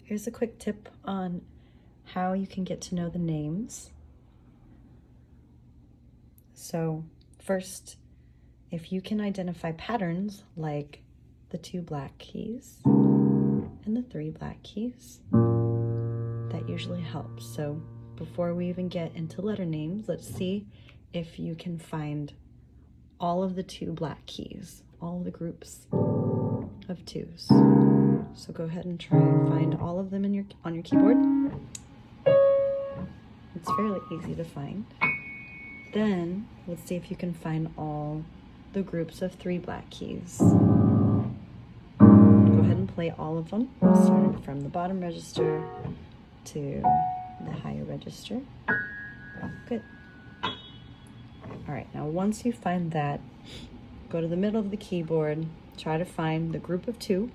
Here's a quick tip on how you can get to know the names. So first, if you can identify patterns like the 2 black keys and the 3 black keys, that usually helps. So before we even get into letter names, let's see if you can find all of the 2 black keys, all the groups of 2s. So go ahead and try and find all of them on your keyboard. It's fairly easy to find. Then let's see if you can find all the groups of 3 black keys. Go ahead and play all of them, starting from the bottom register to the higher register. Good. All right, now once you find that, go to the middle of the keyboard, try to find the group of 2,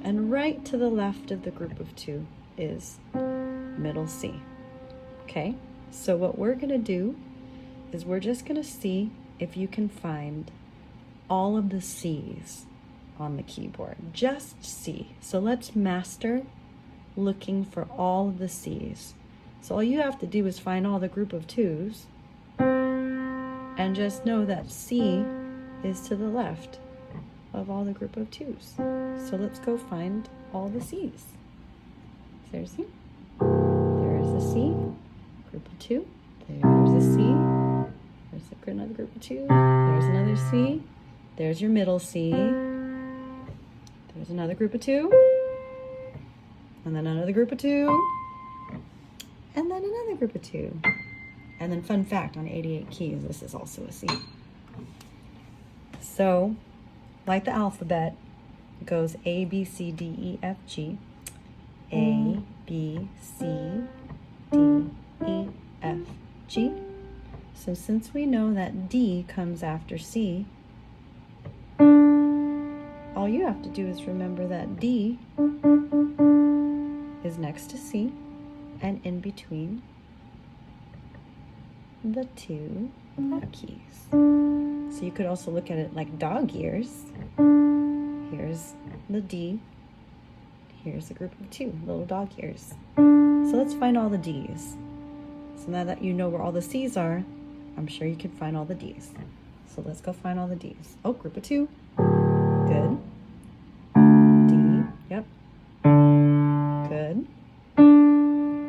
and right to the left of the group of 2 is middle C. Okay, so what we're gonna do is we're just gonna see if you can find all of the C's on the keyboard, just C. So let's master looking for all of the C's. So all you have to do is find all the group of 2s and just know that C is to the left of all the group of 2s. So let's go find all the C's. There's C. There's a C, group of 2. There's a C. There's another group of 2. There's another C. There's your middle C. There's another group of 2. And then another group of 2. And then another group of 2. And then fun fact, on 88 keys, this is also a C. So, like the alphabet, it goes A, B, C, D, E, F, G. A, B, C, D, E, F, G. So since we know that D comes after C, all you have to do is remember that D is next to C and in between the 2 black keys. So you could also look at it like dog ears. Here's the D. Here's a group of 2 little dog ears. So let's find all the D's. So now that you know where all the C's are, I'm sure you can find all the D's. So let's go find all the D's. Oh, group of 2. Good. D. Yep. Good.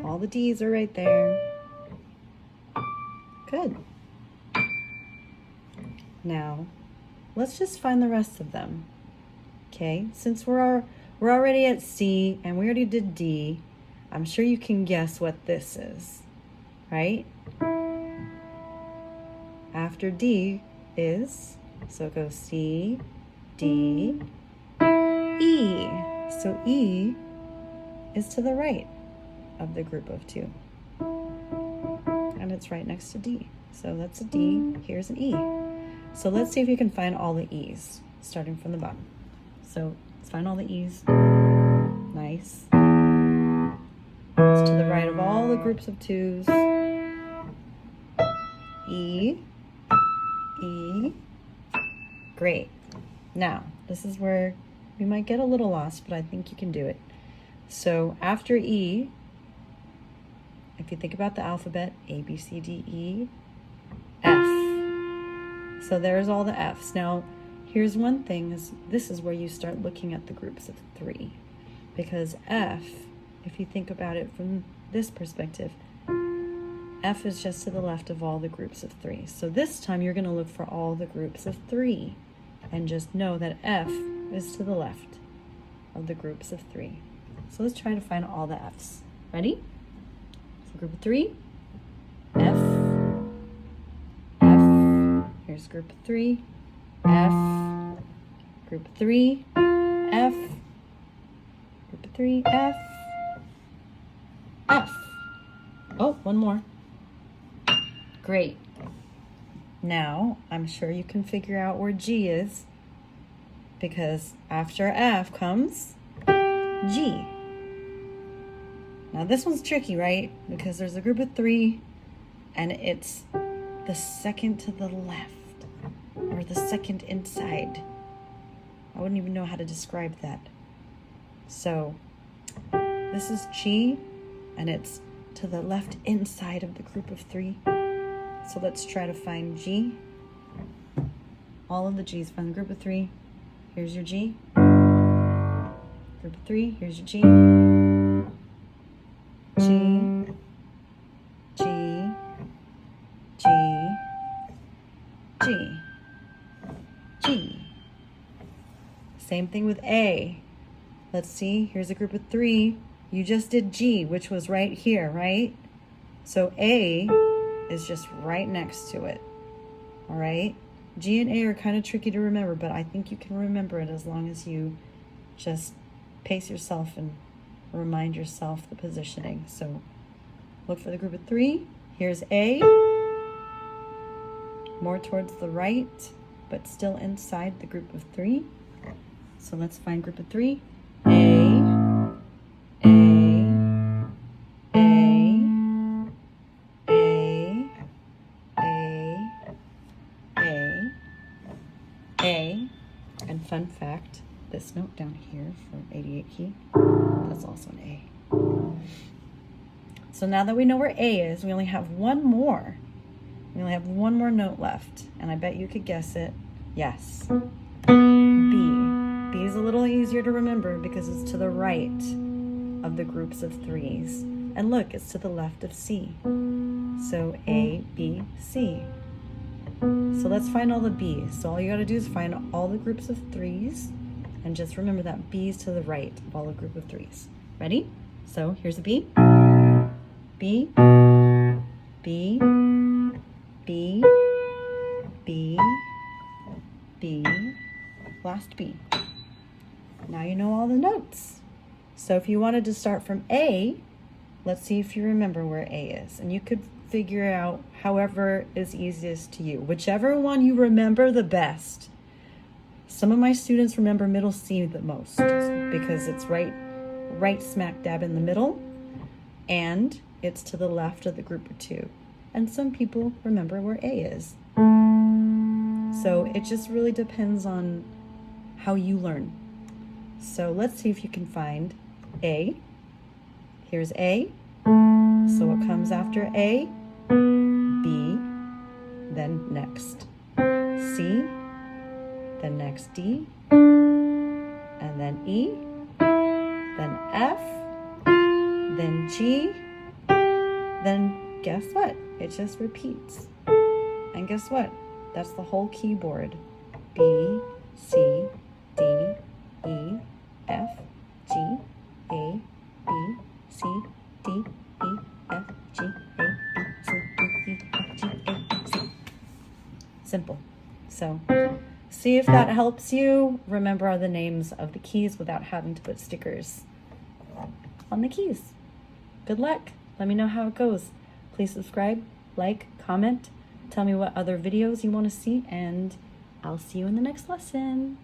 All the D's are right there. Good. Now, let's just find the rest of them. Okay, since we're already at C and we already did D, I'm sure you can guess what this is, right? After D is, so it goes C, D, E. So E is to the right of the group of 2. And it's right next to D. So that's a D, here's an E. So let's see if you can find all the E's, starting from the bottom. So let's find all the E's. Nice. It's to the right of all the groups of 2s. E, E. Great. Now, this is where we might get a little lost, but I think you can do it. So after E, if you think about the alphabet, A, B, C, D, E, F. So there's all the F's. Now, here's one thing, is this is where you start looking at the groups of 3. Because F, if you think about it from this perspective, F is just to the left of all the groups of 3. So this time you're going to look for all the groups of 3. And just know that F is to the left of the groups of 3. So let's try to find all the F's. Ready? So group of 3, F, F, here's group of 3, F, group of 3, F, group of 3, F, F. Oh, one more. Great. Now, I'm sure you can figure out where G is, because after F comes G. Now this one's tricky, right? Because there's a group of 3, and it's the second to the left, or the second inside. I wouldn't even know how to describe that. So this is G, and it's to the left inside of the group of 3. So let's try to find G. All of the G's. Find the group of 3. Here's your G. Group of 3. Here's your G. G. G. G. G. G. Same thing with A. Let's see. Here's a group of 3. You just did G, which was right here, right? So A is just right next to it. All right? G and A are kind of tricky to remember, but I think you can remember it as long as you just pace yourself and remind yourself the positioning. So look for the group of 3. Here's A. More towards the right, but still inside the group of 3. So let's find group of 3. A. And fun fact, this note down here for 88 key, that's also an A. So now that we know where A is, we only have one more. We only have one more note left, and I bet you could guess it. Yes, B. B is a little easier to remember because it's to the right of the groups of 3s. And look, it's to the left of C. So A, B, C. So let's find all the B's. So all you gotta do is find all the groups of 3s and just remember that B is to the right of all the group of 3s. Ready? So here's a B. B, B, B, B, B, last B. Now you know all the notes. So if you wanted to start from A, let's see if you remember where A is. And you could figure out however is easiest to you. Whichever one you remember the best. Some of my students remember middle C the most because it's right smack dab in the middle and it's to the left of the group of 2. And some people remember where A is. So it just really depends on how you learn. So let's see if you can find A. Here's A. So what comes after A? B, then next C, then next D, and then E, then F, then G, then guess what? It just repeats. And guess what? That's the whole keyboard. B, C, D, E, F, G, A, B, C, D, E, F, G, A, B, C, D, E, F, G, A, B, C. Simple. So see if that helps you remember all the names of the keys without having to put stickers on the keys. Good luck. Let me know how it goes. Please subscribe, like, comment, tell me what other videos you want to see, and I'll see you in the next lesson.